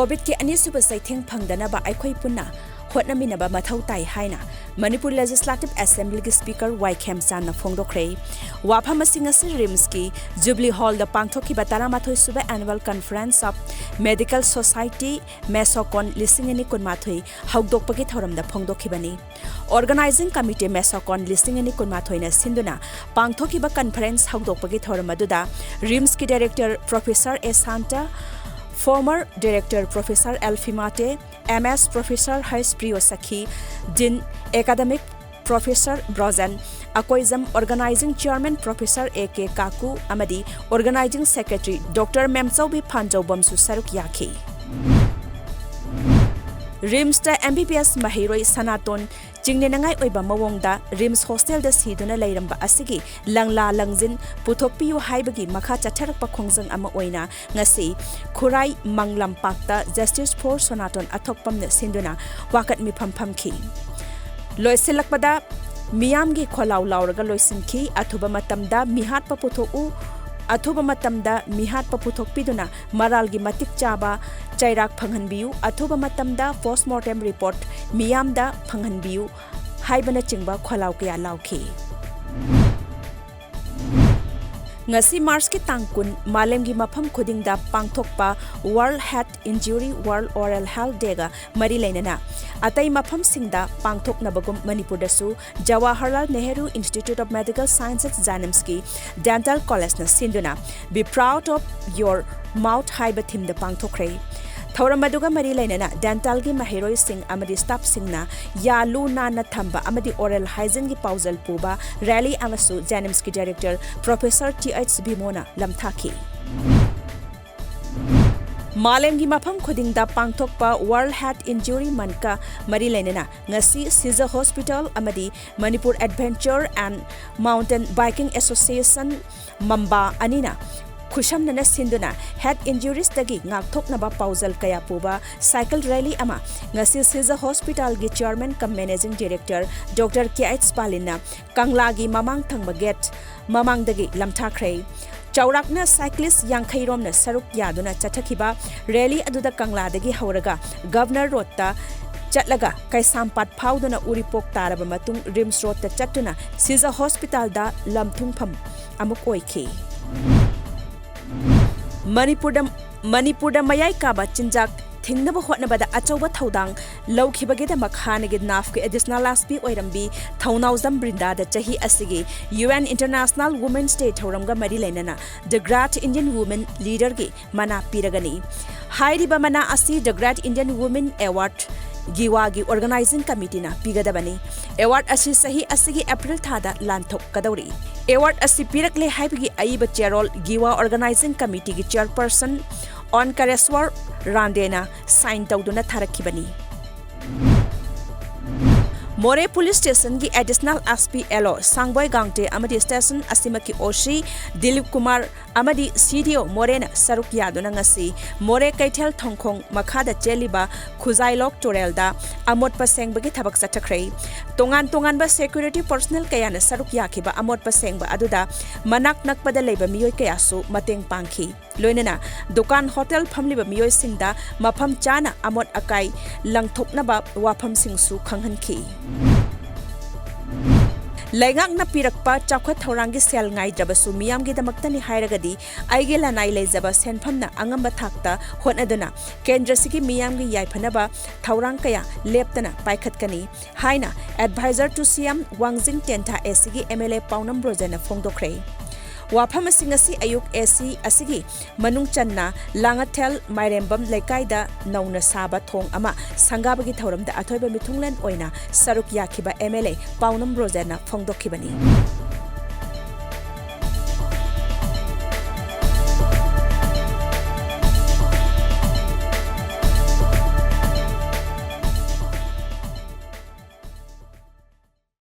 Covid के अनिसुब सैथेंग फंगदनबा अखोई पुन्ना होटनमिनबा मथौ ताई हाइना मणिपुर लेजिस्लेटिव असेंबली के स्पीकर 5Pm चान फोंदोखरे वाफम रिम्स की जुबली हॉल द पांगथोखिबा 13 सुबे annual conference of medical society MESOCON लिसिंगनी कुनमाथोई हौदोकपगी थौरम द फोंदोखिबनी ऑर्गेनाइजिंग कमिटी मेसोकॉन लिसिंगनी कुनमाथोई न सिंधुना पांगथोखिबा कॉन्फ्रेंस हौदोकपगी थौरम अदुदा रिम्स की director professor A Santa Former Director Professor Elfimate, MS Professor Haispriyo Sakhi, Din Academic Professor Brozan, Akoizam Organizing Chairman Professor A.K. Kaku, Amadi, Organizing Secretary Dr. Memsobi Panjobam Susaruk Yaki. Rims ta MBBS Mahiroi Sanaton Jingnenangai oiba mawongda Rims Hostel da siduna leiramba asigi langla langjin puthokpiyu haibagi makha chatharakpa khongjang ama oina ngasi Khurai Manglam Pakta Justice for Sanaton athokpamna sinduna wakat mi phamki loisilakpada miyamgi kholaw lawraga loisinki athuba matamda mihat pa puthoku अथुब मतमदा मिहात पपुथोकपिदुना मरालगी मतिक चाबा चैराक फंगहनबियु अथुब मतमदा पोस्टमार्टम रिपोर्ट मियामदा फंगहनबियु हाइबना चिंगबा खोलाव कया लावखि ngasi March ki tangkun malemgi mafam khudingda pangthokpa World Head Injury World Oral Health Day ga mari leinana atai mafam singda pangthoknabagum Manipur dasu Jawaharlal Nehru Institute of Medical Sciences Janimski Dental College na sinduna be proud of your mouth haiba thim da pangthokre Thaurammaduga mari leinana dental gi mahiroi sing amadi staff singna yalu na thamba amadi oral hygiene gi pauzal puba rally amasu Janimski director Professor T.H. Bimona lamthaki Malemgi mafam khudingda pangthokpa World Head Injury Month mari leinana ngasi Caesar Hospital amadi Manipur Adventure and Mountain Biking Association Mamba anina Kushamnana sinduna head injuries dagi ngakthoknaba pauzal kaya puba cycle rally ama ngasi Caesar Hospital gi chairman cum managing director Dr. K.H. Palina Kangla gi mamang thangba gate mamang dagi lamthakre Chaurakna cyclist yankhairom na saruk yaduna chathakhiba rally aduda Kangla dagi hauraga Governor Road ta Chatlaga Kaisampat Pauduna Uripok Taraba matung Rims Road ta chatuna Caesar Hospital da lamthungpham amuk oikhi Manipurda mayai kaba chinjak thingnaba hotnabada achauba thaudang lawkhibageda makhanegi nafki additional aspi oirambi thaunauzam brinda da chahi asigi UN International Women's Day thoramga mari leinana the Great Indian Women Leader gi mana piragani hairiba mana asi the Great Indian Women Award Giwagi Organizing Committee na pigadabani award asi sahi asigi April thada lanthok kadawri award asi pirakle haibigi aiba chairol Giwa Organizing Committee gi chairperson on Kareswar Randena sign tawduna tharakhibani More Police Station ki additional SP LO Sangboy Gangte amadi station asimaki Oshi Dilip Kumar amadi CDO Morena Saruk Yaduna ngasi More Kaithel Thongkhong makhada cheliba Khuzailok Torelda amot paseng bagi thabak sathakhrei tongan ba security personnel kayana saruk yakhiba amot paseng ba aduda manak nakpada leiba miyoi kayasu mateng pangkhi loinana dukan hotel phamliba miyoi singda mafam chana amot akai langthoknaba wafam singsu khanghanki Laingak na pirakpa chakhat thaurangi sel ngai drabasu miyamgi damaktani hairagadi aige lanai leijaba senphamna angamba thakta hotnaduna kendra sigi miyamgi yaiphanaba thaurang kaya leptana paikhatkani haina advisor to CM Wangjing Tenta SG MLA Paunam Brojana phongdokre Wafam asingasi ayuk AC asigi manung channa langathel mairembam lekaida nauna saba thong ama sangabagi thauramda athoiba mithunglen oina saruk yakhiba MLA Paunam Brojana phongdokhibani